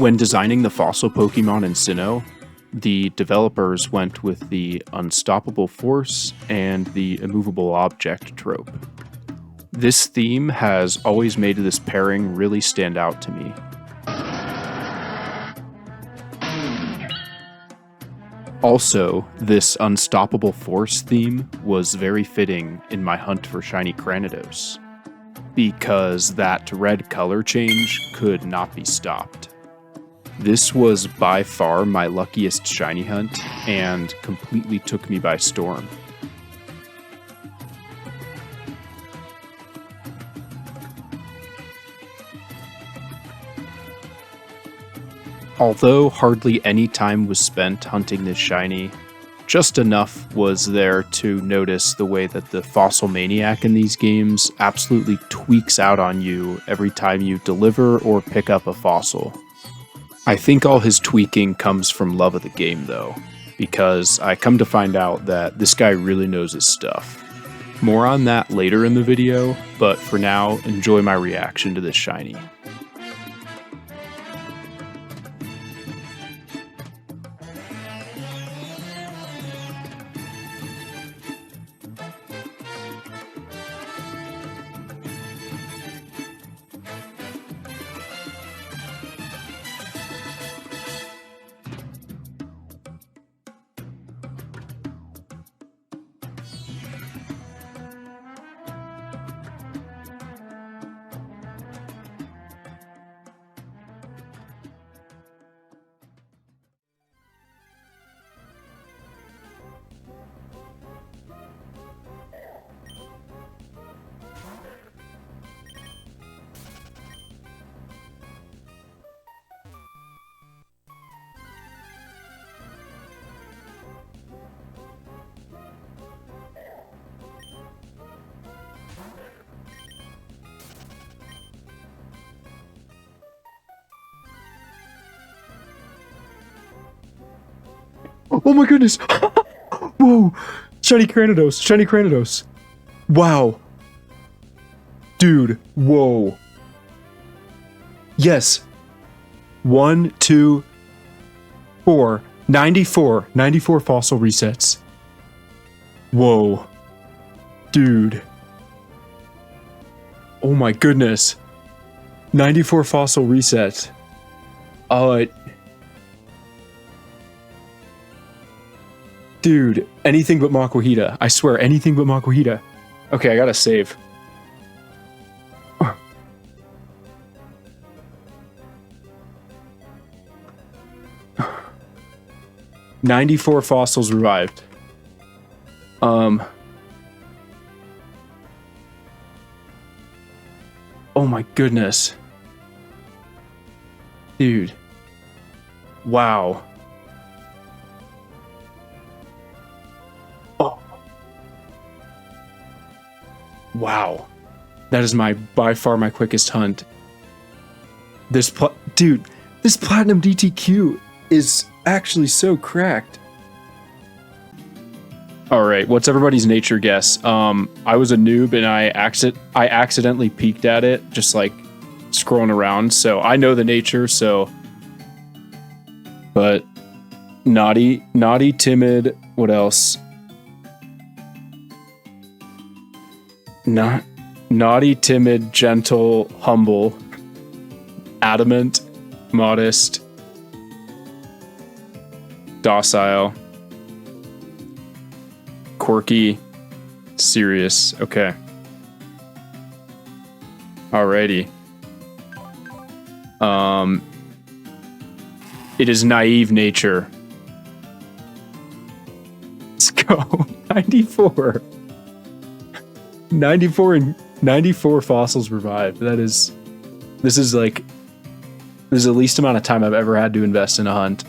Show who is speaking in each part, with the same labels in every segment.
Speaker 1: When designing the fossil Pokemon in Sinnoh, the developers went with the unstoppable force and the immovable object trope. This theme has always made this pairing really stand out to me. Also, this unstoppable force theme was very fitting in my hunt for shiny Cranidos, because that red color change could not be stopped. This was by far my luckiest shiny hunt and completely took me by storm. Although hardly any time was spent hunting this shiny, just enough was there to notice the way that the Fossil Maniac in these games absolutely tweaks out on you every time you deliver or pick up a fossil. I think all his tweaking comes from love of the game though, because I come to find out that this guy really knows his stuff. More on that later in the video, but for now, enjoy my reaction to this shiny. Oh my goodness! Whoa! Shiny Cranidos! Shiny Cranidos! Wow! Dude, whoa! Yes! 1, 2, 4. 94. 94 fossil resets. Whoa. Dude. Oh my goodness. 94 fossil resets. Dude, anything but Makuhita. I swear, anything but Makuhita. Okay, I gotta save. "94 fossils revived. Oh my goodness. Dude. Wow. Wow, that is by far my quickest hunt. This platinum DTQ is actually so cracked. All right, what's everybody's nature guess? I was a noob and I accidentally peeked at it, just like scrolling around. So I know the nature. But naughty, timid. What else? Naughty, timid, gentle, humble, adamant, modest, docile, quirky, serious. Okay. Alrighty. It is naive nature. Let's go. 94. 94 fossils revived. This is the least amount of time I've ever had to invest in a hunt.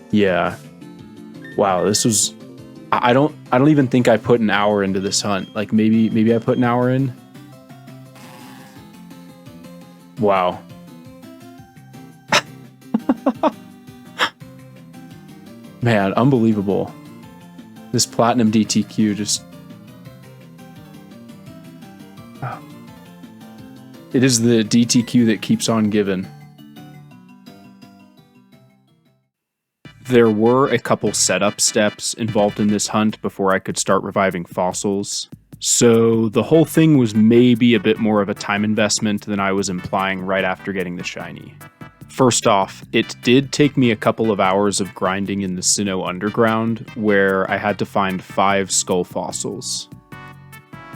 Speaker 1: Yeah. Wow, this was I don't even think I put an hour into this hunt. Like maybe I put an hour in. Wow. Man, unbelievable. This platinum DTQ just... It is the DTQ that keeps on giving. There were a couple setup steps involved in this hunt before I could start reviving fossils, so the whole thing was maybe a bit more of a time investment than I was implying right after getting the shiny. First off, it did take me a couple of hours of grinding in the Sinnoh Underground, where I had to find 5 skull fossils.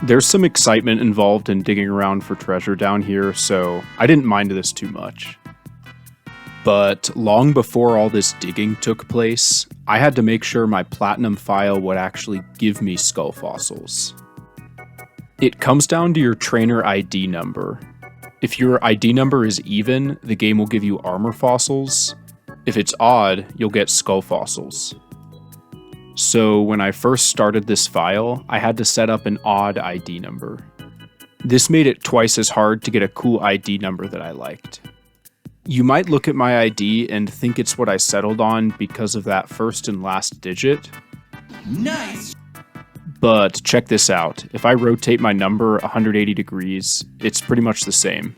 Speaker 1: There's some excitement involved in digging around for treasure down here, so I didn't mind this too much. But long before all this digging took place, I had to make sure my platinum file would actually give me skull fossils. It comes down to your trainer ID number. If your ID number is even, the game will give you armor fossils. If it's odd, you'll get skull fossils. So when I first started this file, I had to set up an odd ID number. This made it twice as hard to get a cool ID number that I liked. You might look at my ID and think it's what I settled on because of that first and last digit. Nice! But check this out. If I rotate my number 180 degrees, it's pretty much the same.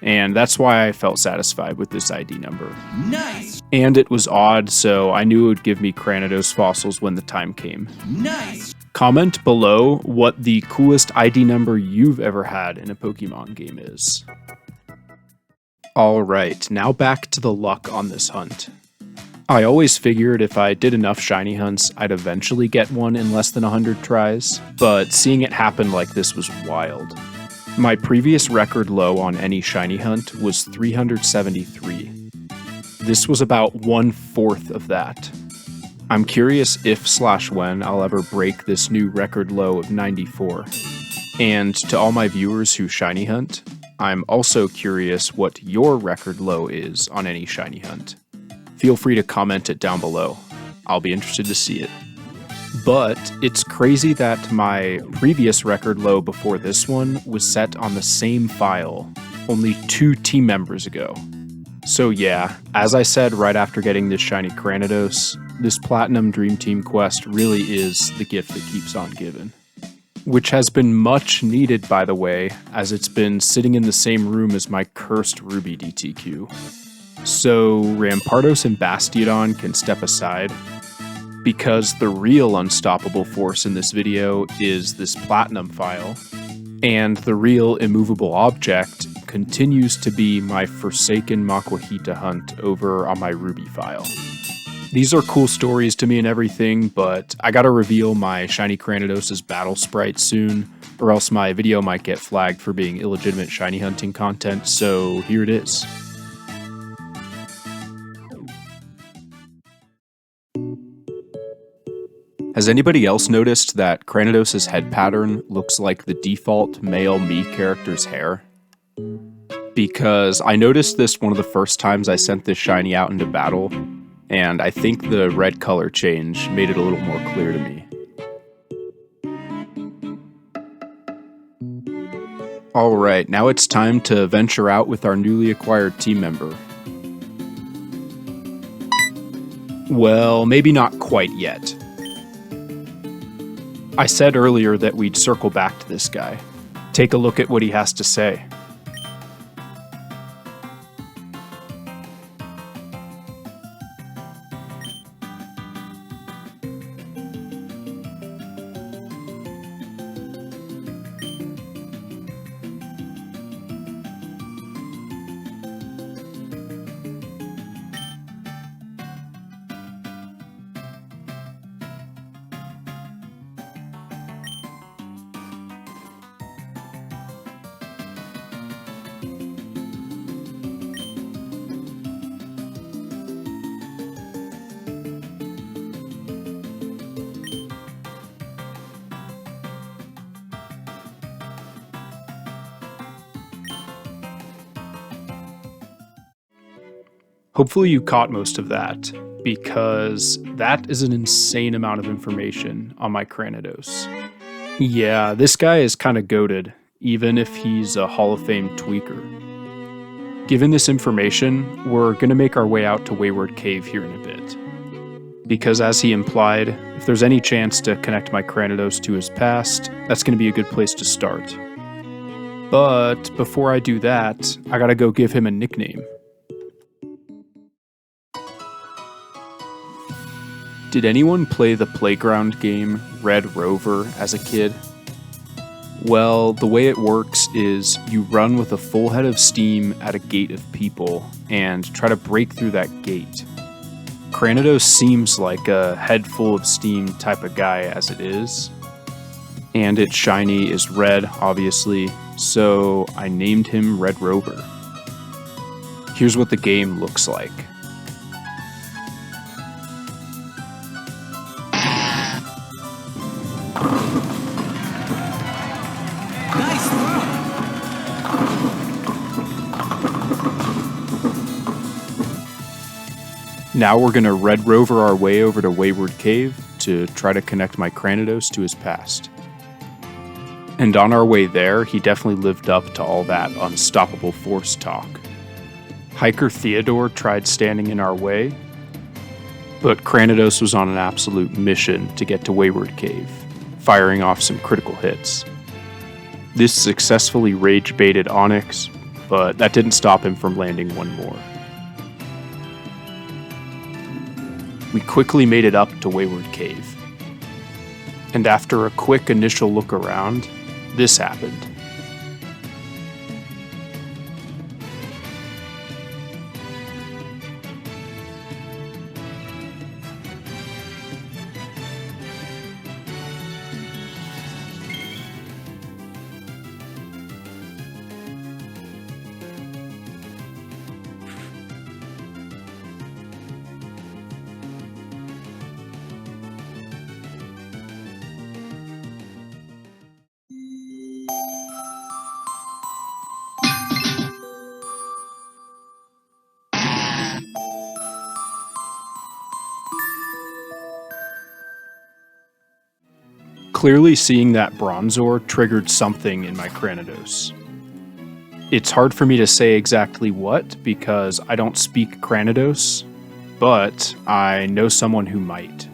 Speaker 1: And that's why I felt satisfied with this ID number. Nice! And it was odd, so I knew it would give me Cranidos fossils when the time came. Nice! Comment below what the coolest ID number you've ever had in a Pokemon game is. Alright, now back to the luck on this hunt. I always figured if I did enough shiny hunts, I'd eventually get one in less than 100 tries, but seeing it happen like this was wild. My previous record low on any shiny hunt was 373. This was about 1/4 of that. I'm curious if/when I'll ever break this new record low of 94. And to all my viewers who shiny hunt, I'm also curious what your record low is on any shiny hunt. Feel free to comment it down below. I'll be interested to see it. But it's crazy that my previous record low before this one was set on the same file, only 2 team members ago. So yeah, as I said right after getting this shiny Cranidos, this Platinum Dream Team quest really is the gift that keeps on giving. Which has been much needed, by the way, as it's been sitting in the same room as my cursed Ruby DTQ. So Rampardos and Bastiodon can step aside, because the real unstoppable force in this video is this platinum file, and the real immovable object continues to be my forsaken Makuhita hunt over on my Ruby file. These are cool stories to me and everything, but I gotta reveal my shiny Cranidos' battle sprite soon, or else my video might get flagged for being illegitimate shiny hunting content, so here it is. Has anybody else noticed that Cranidos' head pattern looks like the default male Mii character's hair? Because I noticed this one of the first times I sent this shiny out into battle, and I think the red color change made it a little more clear to me. Alright, now it's time to venture out with our newly acquired team member. Well, maybe not quite yet. I said earlier that we'd circle back to this guy. Take a look at what he has to say. Hopefully you caught most of that, because that is an insane amount of information on my Cranidos. Yeah, this guy is kinda goated, even if he's a Hall of Fame tweaker. Given this information, we're gonna make our way out to Wayward Cave here in a bit. Because as he implied, if there's any chance to connect my Cranidos to his past, that's gonna be a good place to start. But before I do that, I gotta go give him a nickname. Did anyone play the playground game Red Rover as a kid? Well, the way it works is you run with a full head of steam at a gate of people and try to break through that gate. Cranidos seems like a head full of steam type of guy as it is. And its shiny is red, obviously, so I named him Red Rover. Here's what the game looks like. Now we're going to Red Rover our way over to Wayward Cave to try to connect my Cranidos to his past. And on our way there, he definitely lived up to all that unstoppable force talk. Hiker Theodore tried standing in our way, but Cranidos was on an absolute mission to get to Wayward Cave, firing off some critical hits. This successfully rage-baited Onyx, but that didn't stop him from landing one more. We quickly made it up to Wayward Cave. And after a quick initial look around, this happened. Clearly seeing that Bronzor triggered something in my Cranidos. It's hard for me to say exactly what because I don't speak Cranidos, but I know someone who might.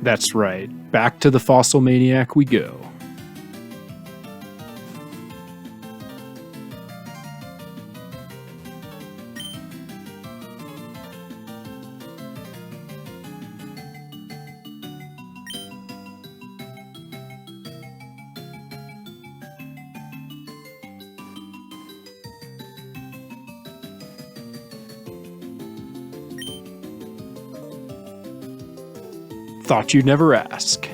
Speaker 1: That's right, back to the Fossil Maniac we go. Thought you'd never ask.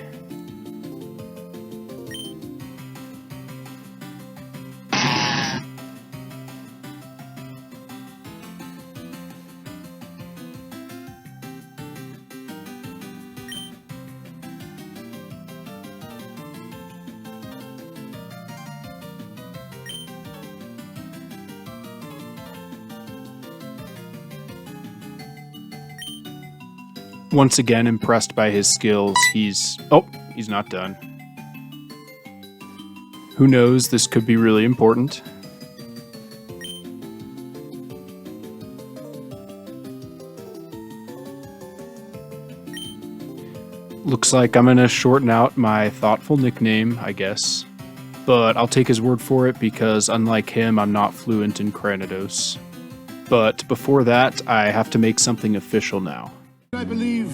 Speaker 1: Once again impressed by his skills, he's not done. Who knows, this could be really important. Looks like I'm gonna shorten out my thoughtful nickname, I guess. But I'll take his word for it because unlike him, I'm not fluent in Cranidos. But before that, I have to make something official now.
Speaker 2: I believe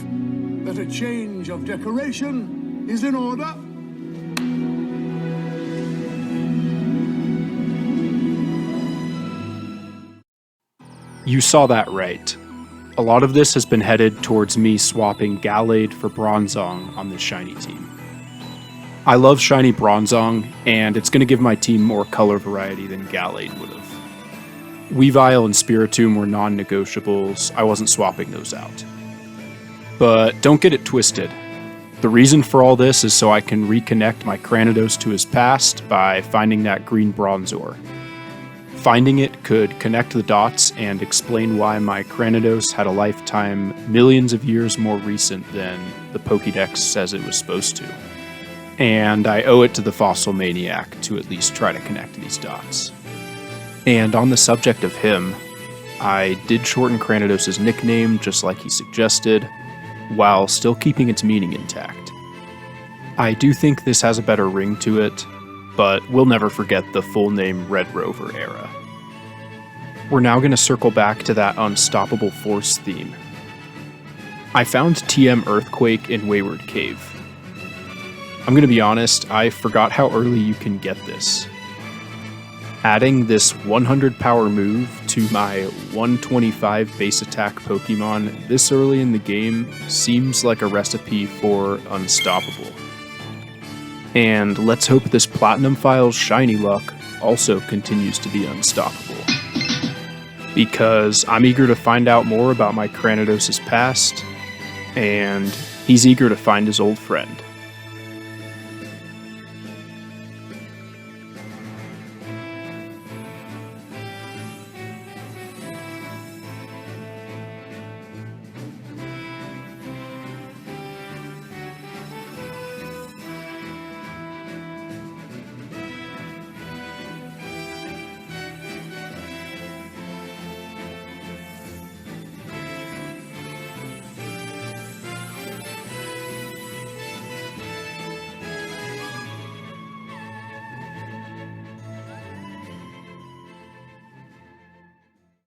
Speaker 2: that a change of decoration is in order.
Speaker 1: You saw that right. A lot of this has been headed towards me swapping Gallade for Bronzong on this shiny team. I love shiny Bronzong, and it's going to give my team more color variety than Gallade would have. Weavile and Spiritomb were non-negotiables, I wasn't swapping those out. But don't get it twisted. The reason for all this is so I can reconnect my Cranidos to his past by finding that green Bronzor. Finding it could connect the dots and explain why my Cranidos had a lifetime millions of years more recent than the Pokédex says it was supposed to. And I owe it to the Fossil Maniac to at least try to connect these dots. And on the subject of him, I did shorten Cranidos' nickname just like he suggested, while still keeping its meaning intact. I do think this has a better ring to it, but we'll never forget the full name Red Rover era. We're now going to circle back to that Unstoppable Force theme. I found TM Earthquake in Wayward Cave. I'm going to be honest, I forgot how early you can get this. Adding this 100 power move to my 125 base attack Pokemon this early in the game seems like a recipe for Unstoppable. And let's hope this Platinum File's shiny luck also continues to be unstoppable. Because I'm eager to find out more about my Cranidos' past, and he's eager to find his old friend.